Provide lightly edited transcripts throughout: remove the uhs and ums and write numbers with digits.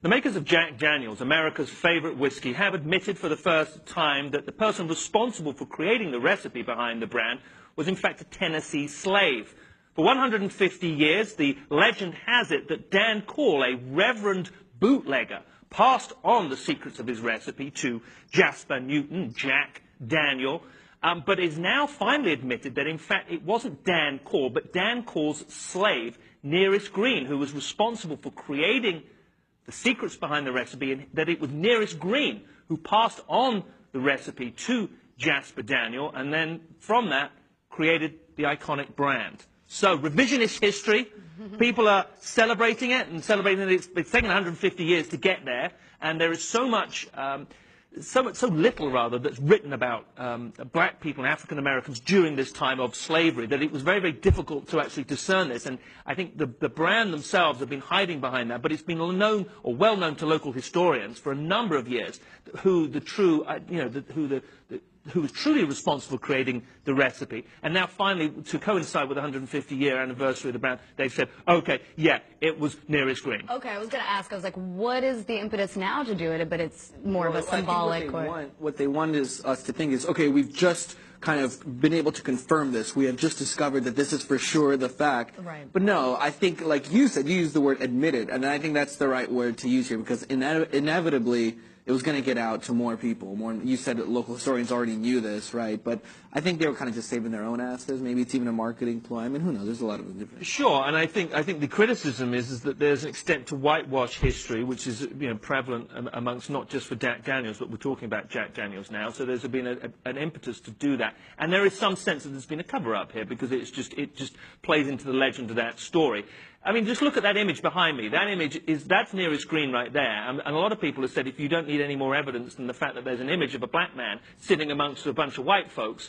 The makers of Jack Daniels, America's favorite whiskey, have admitted for the first time that the person responsible for creating the recipe behind the brand was in fact a Tennessee slave. For 150 years, the legend has it that Dan Call, a reverend bootlegger, passed on the secrets of his recipe to Jasper Newton, Jack Daniel, but is now finally admitted that in fact it wasn't Dan Call, but Dan Call's slave, Nearest Green, who was responsible for creating the secrets behind the recipe, and that it was Nearest Green who passed on the recipe to Jasper Daniel, and then from that created the iconic brand. So, revisionist history, people are celebrating it, and celebrating it. It's taken 150 years to get there, and there is so much, so little rather, that's written about black people and African Americans during this time of slavery that it was very, very difficult to actually discern this. And I think the brand themselves have been hiding behind that, but it's been known or well known to local historians for a number of years who the true, who was truly responsible for creating the recipe. And now finally, to coincide with the 150-year anniversary of the brand, they've said, okay, yeah, it was Nearest Green. Okay, I was going to ask, I was like, what is the impetus now to do it? But it's more of a symbolic. What they want is us to think is, okay, we've just kind of been able to confirm this. We have just discovered that this is for sure the fact. Right. But no, I think, like you said, you used the word admitted, and I think that's the right word to use here, because inevitably it was going to get out to more people. You said that local historians already knew this, right? But I think they were kind of just saving their own asses. Maybe it's even a marketing ploy. I mean, who knows? There's a lot of different. Sure, and I think the criticism is that there's an extent to whitewash history, which is prevalent amongst not just for Jack Daniels, but we're talking about Jack Daniels now. So there's been an impetus to do that, and there is some sense that there's been a cover-up here because it just plays into the legend of that story. I mean, just look at that image behind me. That image that's Nearest Green right there. And a lot of people have said if you don't need any more evidence than the fact that there's an image of a black man sitting amongst a bunch of white folks,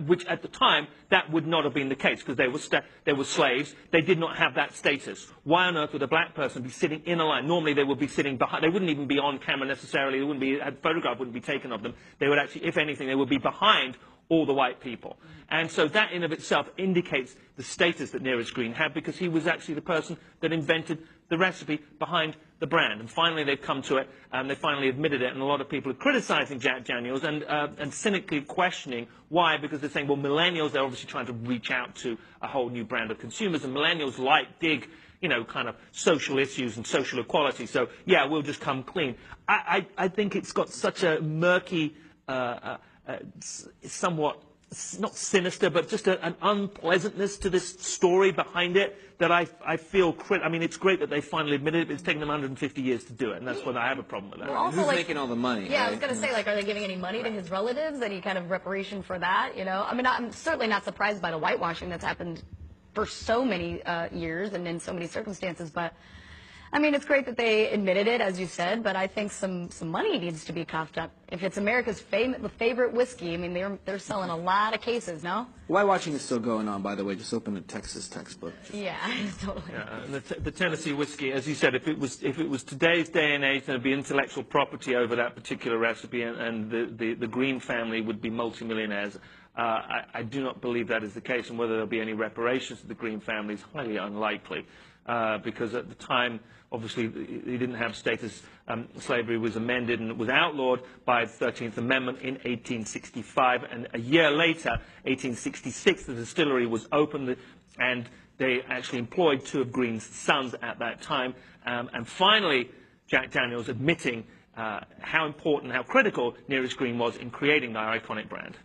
which at the time that would not have been the case because they were slaves. They did not have that status. Why on earth would a black person be sitting in a line? Normally they would be sitting behind. They wouldn't even be on camera necessarily. A photograph wouldn't be taken of them. They would actually, if anything, they would be behind all the white people. And so that in of itself indicates the status that Nearest Green had because he was actually the person that invented the recipe behind the brand. And finally they've come to it, and they finally admitted it, and a lot of people are criticizing Jack Daniels and cynically questioning why, because they're saying, well, millennials, they're obviously trying to reach out to a whole new brand of consumers, and millennials dig, kind of social issues and social equality, so yeah, we'll just come clean. I think it's got such a murky, somewhat, not sinister, but just an unpleasantness to this story behind it that I feel, I mean, it's great that they finally admitted it, but it's taken them 150 years to do it, and that's why I have a problem with that. Well, Who's making all the money? Yeah, right? I was going to say, are they giving any money to his relatives? Any kind of reparation for that, I mean, I'm certainly not surprised by the whitewashing that's happened for so many years and in so many circumstances, but I mean, it's great that they admitted it, as you said, but I think some money needs to be coughed up. If it's America's favorite whiskey, I mean, they're selling a lot of cases, no? Whitewashing is still going on, by the way. Just open a Texas textbook. Yeah, totally. Yeah, and the Tennessee whiskey, as you said, if it was today's day and age, there'd be intellectual property over that particular recipe, and the Green family would be multimillionaires. I do not believe that is the case, and whether there'll be any reparations to the Green family is highly unlikely. Because at the time, obviously, he didn't have status. Slavery was amended and was outlawed by the 13th Amendment in 1865. And a year later, 1866, the distillery was opened, and they actually employed two of Green's sons at that time. And finally, Jack Daniels admitting how important, how critical Nearest Green was in creating the iconic brand.